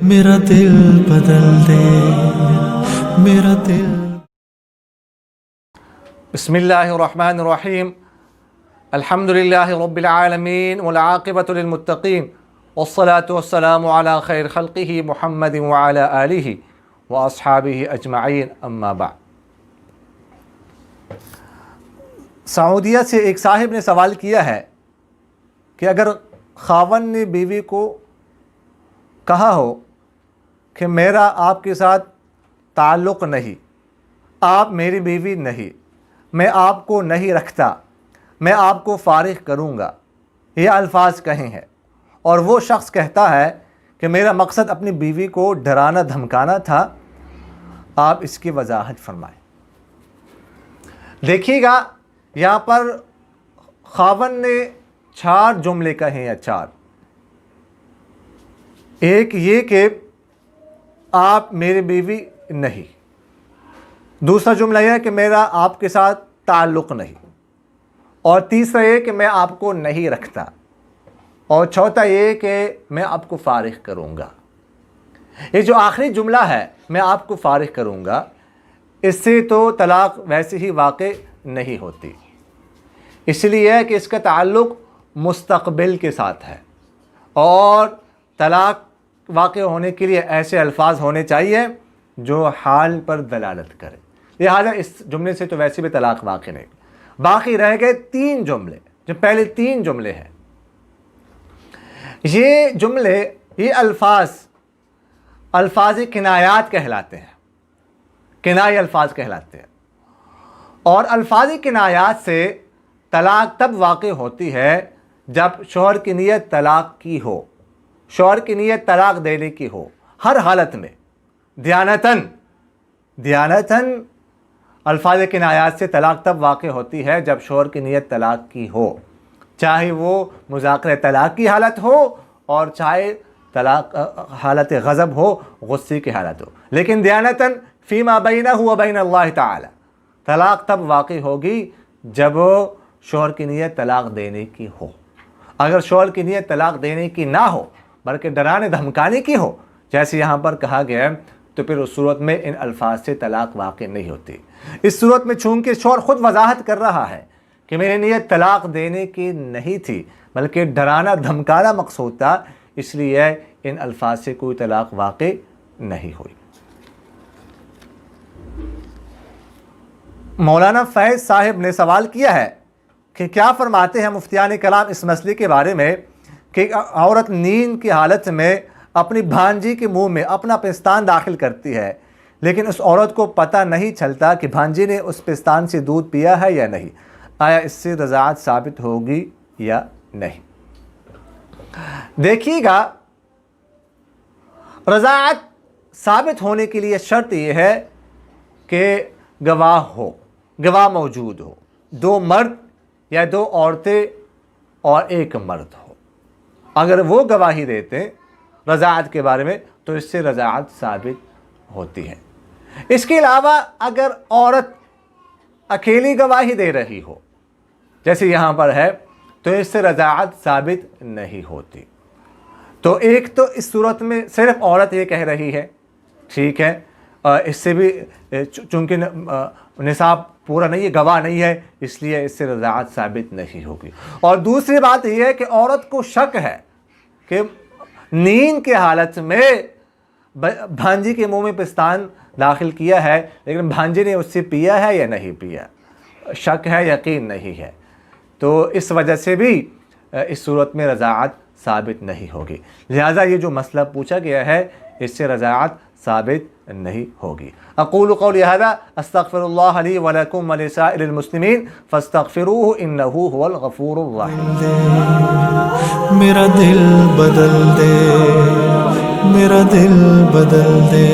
میرا دل بدل دے، میرا دل۔ بسم اللہ الرحمن الرحیم، الحمد للہ رب العالمین والعاقبۃ للمتقین والصلاة والسلام علی خیر خلقہ محمد وعلی آلہ واصحابہ اجمعین، اما بعد۔ سعودیہ سے ایک صاحب نے سوال کیا ہے کہ اگر خاوند نے بیوی کو کہا ہو کہ میرا آپ کے ساتھ تعلق نہیں، آپ میری بیوی نہیں، میں آپ کو نہیں رکھتا، میں آپ کو فارغ کروں گا، یہ الفاظ کہیں ہیں، اور وہ شخص کہتا ہے کہ میرا مقصد اپنی بیوی کو ڈرانا دھمکانا تھا، آپ اس کی وضاحت فرمائیں۔ دیکھیے گا یہاں پر خاوند نے 4 جملے کہے ہیں، 4۔ ایک یہ کہ آپ میری بیوی نہیں، دوسرا جملہ یہ ہے کہ میرا آپ کے ساتھ تعلق نہیں، اور تیسرا یہ کہ میں آپ کو نہیں رکھتا، اور چوتھا یہ کہ میں آپ کو فارغ کروں گا۔ یہ جو آخری جملہ ہے، میں آپ کو فارغ کروں گا، اس سے تو طلاق ویسے ہی واقع نہیں ہوتی، اس لیے ہے کہ اس کا تعلق مستقبل کے ساتھ ہے، اور طلاق واقع ہونے کے لیے ایسے الفاظ ہونے چاہیے جو حال پر دلالت کرے، لہذا اس جملے سے تو ویسے بھی طلاق واقع نہیں۔ باقی رہ گئے 3 جملے، جو پہلے 3 جملے ہیں، یہ جملے، یہ الفاظ کنایات کہلاتے ہیں، کنائی الفاظ کہلاتے ہیں، اور الفاظ کنایات سے طلاق تب واقع ہوتی ہے جب شوہر کی نیت طلاق کی ہو، شوہر کی نیت طلاق دینے کی ہو، ہر حالت میں دیانتاً الفاظ کنایات سے طلاق تب واقع ہوتی ہے جب شوہر کی نیت طلاق کی ہو، چاہے وہ مذاکرہ طلاق کی حالت ہو اور چاہے طلاق حالت غضب ہو، غصے کی حالت ہو، لیکن دیانتاً فیما بینہ و بین اللہ تعالی طلاق تب واقع ہوگی جب شوہر کی نیت طلاق دینے کی ہو۔ اگر شوہر کی نیت طلاق دینے کی نہ ہو بلکہ ڈرانے دھمکانے کی ہو، جیسے یہاں پر کہا گیا ہے، تو پھر اس صورت میں ان الفاظ سے طلاق واقع نہیں ہوتی۔ اس صورت میں چونکہ شوہر خود وضاحت کر رہا ہے کہ میری نیت طلاق دینے کی نہیں تھی بلکہ ڈرانا دھمکانا مقصود تھا، اس لیے ان الفاظ سے کوئی طلاق واقع نہیں ہوئی۔ مولانا فیض صاحب نے سوال کیا ہے کہ کیا فرماتے ہیں مفتیان کلام اس مسئلے کے بارے میں کہ عورت نیند کی حالت میں اپنی بھانجی کے منہ میں اپنا پستان داخل کرتی ہے، لیکن اس عورت کو پتہ نہیں چلتا کہ بھانجی نے اس پستان سے دودھ پیا ہے یا نہیں، آیا اس سے رضاعت ثابت ہوگی یا نہیں؟ دیکھیے گا، رضاعت ثابت ہونے کے لیے شرط یہ ہے کہ گواہ موجود ہو، 2 مرد یا 2 عورتیں اور 1 مرد ہو۔ اگر وہ گواہی دیتے رضاعت کے بارے میں تو اس سے رضاعت ثابت ہوتی ہے۔ اس کے علاوہ اگر عورت اکیلی گواہی دے رہی ہو، جیسے یہاں پر ہے، تو اس سے رضاعت ثابت نہیں ہوتی۔ تو ایک تو اس صورت میں صرف عورت یہ کہہ رہی ہے، ٹھیک ہے، اس سے بھی چونکہ نصاب پورا نہیں ہے، گواہ نہیں ہے، اس لیے اس سے رضاعت ثابت نہیں ہوگی۔ اور دوسری بات یہ ہے کہ عورت کو شک ہے کہ نیند کے حالت میں بھانجی کے منہ میں پستان داخل کیا ہے، لیکن بھانجی نے اس سے پیا ہے یا نہیں پیا، شک ہے، یقین نہیں ہے، تو اس وجہ سے بھی اس صورت میں رضاعت ثابت نہیں ہوگی، لہذا یہ جو مسئلہ پوچھا گیا ہے اس سے رضاعت ثابت نہیں ہوگی۔ اقول قولی ھذا استغفر اللہ لی ولکم ولسائر المسلمین فاستغفروہ انہ هو الغفور الرحیم۔ میرا دل بدل دے، میرا دل بدل دے۔